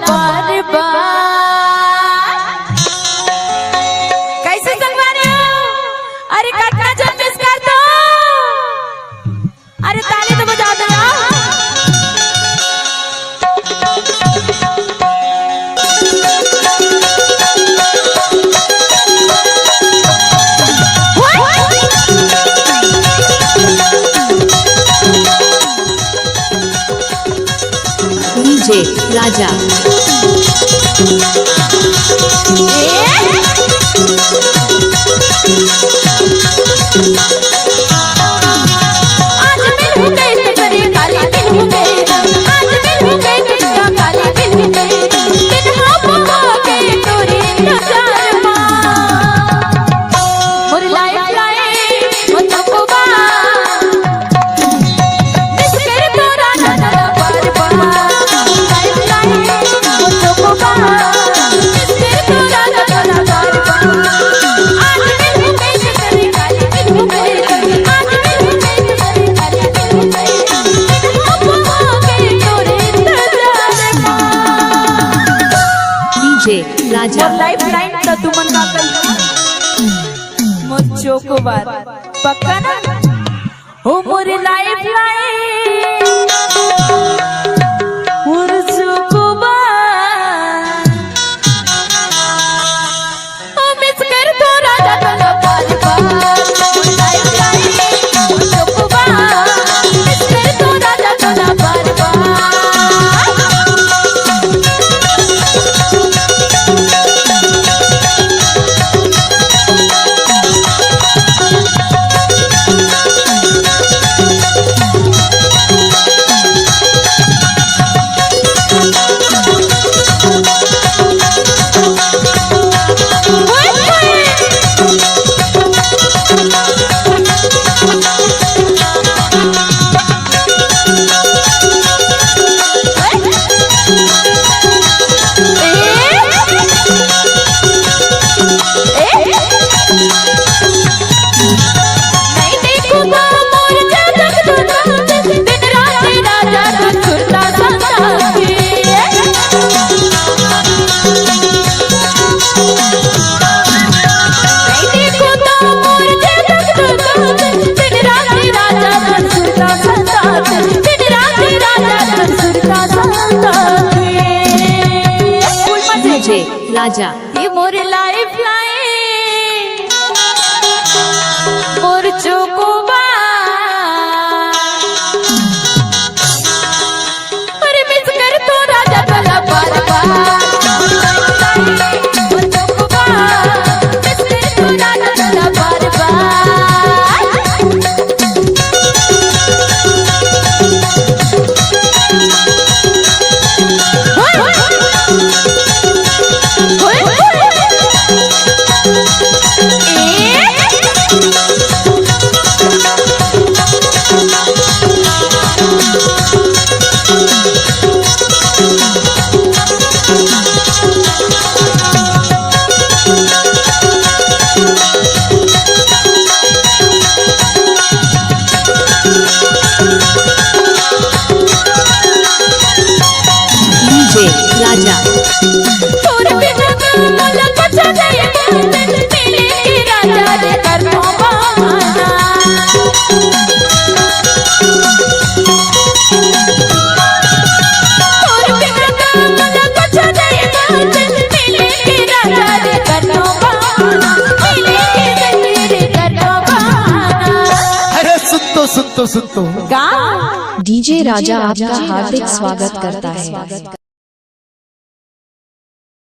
बार बार। कैसे संगवा रहे हो? अरे कटना जब मिस कर दो, अरे ताली तो बजा दो यार। डीजे राजा आज मिल हो गए तेरे काली दिल हो गए, आज मिल हो गए तेरा काली दिल हो गए, दिन हम हो गए तोरे नजर मां। मोर लाइफ लाए वो तो कोबा मिस कर तोरा नजर बार बार। लाइफ लाए वो तो कोबा मिस कर तोरा नजर बार बार। आज मिल हो गए तेरे काली दिल हो गए, आज मिल हो गए तेरे काली दिल हो गए, दिन हम हो गए तोरे नजर मां। डीजे राजा लाइफ लाइन तो तुमन का कल मुझो को बात पक्का ना हो। मोर लाइफ लाइन मुझो को बात ओ मिस कर तो राजा तला बार बार। मोर लाइफ लाइन मुझो को बात मिस कर तो राजा तला बार बार। डीजे राजा ये मोर लाइफ लाइन मोर चोकोबा अरे मिस कर तो राजा तला बार बार। मोर चोकोबा मिस कर तो राजा तला बार बार। डीजे राजा तोरे बिना मला कुछ नहीं मिले के राजा रे कर दो बहाना। तोरे बिना मला कुछ नहीं मिले के राजा रे कर दो बहाना, मिले के रे कर दो बहाना। अरे सुत्तो गा डीजे राजा आपका हार्दिक स्वागत करता है।